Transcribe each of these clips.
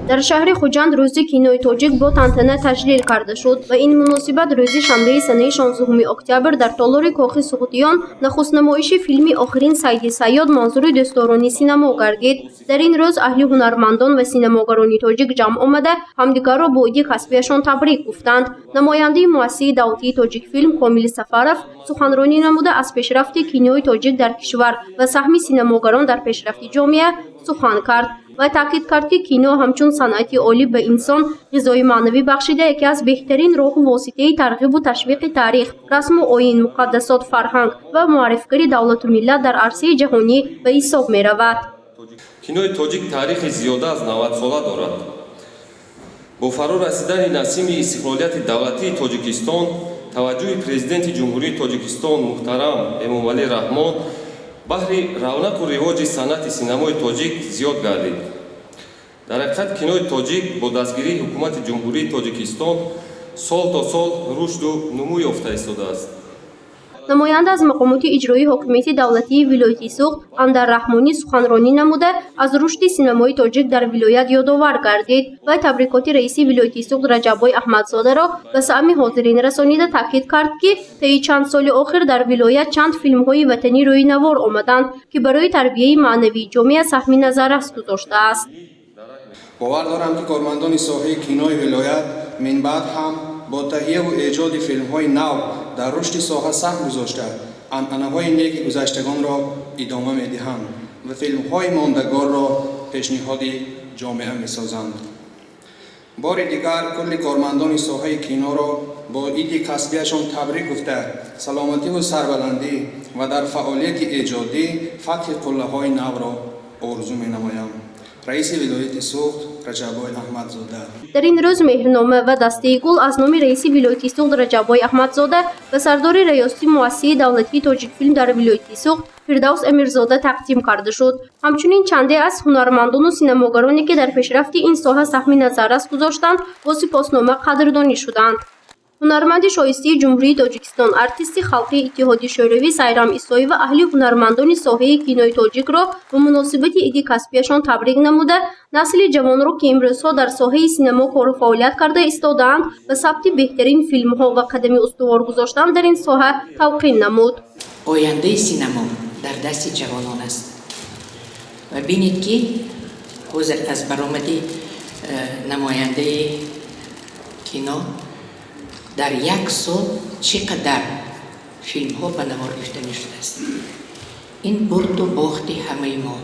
در شهر خوجند روز کینوی تاجیک با تنتنه تجلیل کرده شد و این مناسبت روز شنبه سنه 16 اکتبر در تالار کاخ سقوطیان نخست نمایش فیلم آخرین سید صیاد منظور دوستداران سینما گردید. در این روز اهل هنرمندان و سینماگران تاجیک جمع آمده همدیگر را با عید کسبیشان تبریک گفتند. نماینده مؤسسه دولتی تاجیک فیلم کامل سفرов سخنرانی نموده از پیشرفت کینوی تاجیک در کشور و سهم سینماگران در پیشرفت جامعه سخن کرد و تاکید کرد که کینو همچون صنعتی عالی به انسان غذای معنوی بخشیده یکی از بهترین راه و واسطه ترغیب و تشویق تاریخ، رسم و آیین، مقدسات، فرهنگ و معرفی‌گری دولت و ملت در عرصه جهانی به حساب می رود. کینوی تاجیک تاریخ زیاده از 90 ساله دارد. با فرا رسیدن نسیم استقلالیت دولتی تاجیکستان، توجه پرزیدنت جمهوری تاجیکستان محترم امامعلی رحمان بهر равнақ و ривоҷи санъати синамои тоҷик зиёд гардид. дар ҳақиқат кинои тоҷик бо дастгирии ҳукумати ҷумҳурии тоҷикистон сол то сол рушду нумӯ ёфта истодааст. نماینده از مقامات اجرایی حکومت دولتی ولایت سوخت اندر رحمانی سخنرانی نموده از رشد سینمای تاجیک در ولایت یادآور گردید و تبریکات رئیس ولایت سوخت رجبای احمدزاده را به سهم حاضرین رسانیده تاکید کرد که طی چند سال آخر در ولایت چند فیلم‌های وطنی روی نوار آمدند که برای تربیت معنوی جامعه سهم نظر گذاشته است. باور دارم که کارمندان ساحه کینوی ولایت من بعد هم با تهیه و ایجاد فیلم‌های نو در رشد ساحه سهم گذاشته عنعنه‌های نیک گذشتگان را ادامه می‌دهند و فیلم‌های ماندگار را پیشنهاد جامعه می‌سازند. بار دیگر کل کارمندان ساحه کینو را با عید کسبیشان تبریک گفته سلامتی و سربلندی و در فعالیت ایجادی فتح قله‌های نو را آرزو می‌نمایم. رئیس ولایت سوخت رجبای احمدزاده. در این روز مهرنامه و دسته گل از نام رئیس ولایت سوخت رجبای احمدزاده و سردار ریاستی مؤسسه دولتی تاجیک فیلم در ولایت سوخت فردوس امیرزاده تقدیم کرده شد. همچنین چندی از هنرمندان و سینماگرانی که در پیشرفت این ساحه سهم نظر گذاشتند با سپاسنامه قدردانی شدند. هنرمند شایسته جمهوری تاجیکستان ارتیست خلقی اتحادیه شوروی سایرام ایسایی و اهل هنرمندان ساحه کینوی تاجیک را به مناسبت عید کسبیشان تبریک نموده نسل جوان را که امروزها در ساحه سینما کار و فعالیت کرده ایستاده‌اند و ثبت بهترین فیلم‌ها و قدم استوار گذاشتن در این ساحه توقیع نمود. آینده سینما در دست جوانان است و بینید که حاضر از برآمد نماینده کینو در یک سال چقدر فیلم ها به نمار کشیده شده است. این برد و باخت همه ما.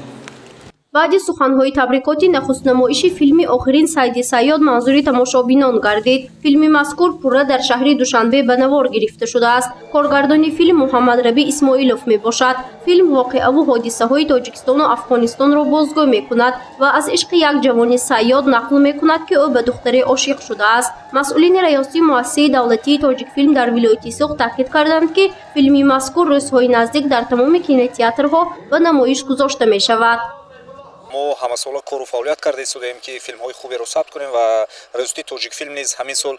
بعد سخنهای تبریکاتی نخست نمایش فیلم آخرین سید صیاد منظور تماشابینان گردید. فیلم مذکور پورا در شهر دوشنبه به نوار گرفته شده است. کارگردان فیلم محمد ربی اسماعیلوف می باشد. فیلم واقعه و حادثه های تاجیکستان و افغانستان را بازگو می کند و از عشق یک جوان صیاد نقل می کند که او به دختر عاشق شده است. مسئولین ریاستی مؤسسه دولتی تاجیک فیلم در ولایت سوخت تاکید کردند که فیلم مذکور روزهای نزدیک در تمام کینوتئاترها و نمایش گذاشته می شود. ما همه سال کار و فعالیت کرده ایستادیم که فیلم های خوبی را ثبت کنیم و ریاستی تاجیک فیلم نیز همین سال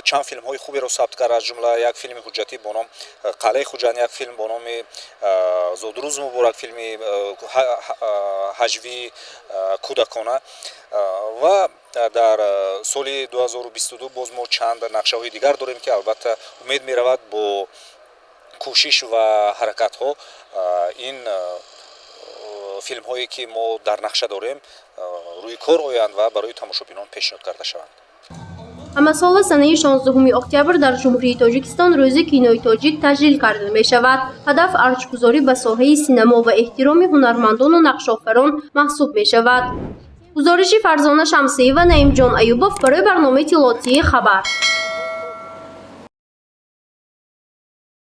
چند فیلم های خوبی را ثبت کرد از جمله یک فیلم حجتی با نام قلعه خوجند، یک فیلم با نام زادروز مبارک، فیلم حجوی کودکانه و در سال 2022 باز ما چند نقشه های دیگر داریم که البته امید می رود با کوشش و حرکت ها این فیلم هایی که ما در نقشه داریم روی کار آیند و برای تماشابینان پیشنهاد کرده شوند. همه سال سنه 16 اکتبر در جمهوری تاجیکستان روز کینوی تاجیک تجلیل کرده می شود. هدف ارزش‌گذاری به ساحه سینما و احترام هنرمندان و نقش‌آفران محسوب می شود. گزارش فرزانه شمسی و نعیم جان ایوبوف برای برنامه اطلاعاتی خبر.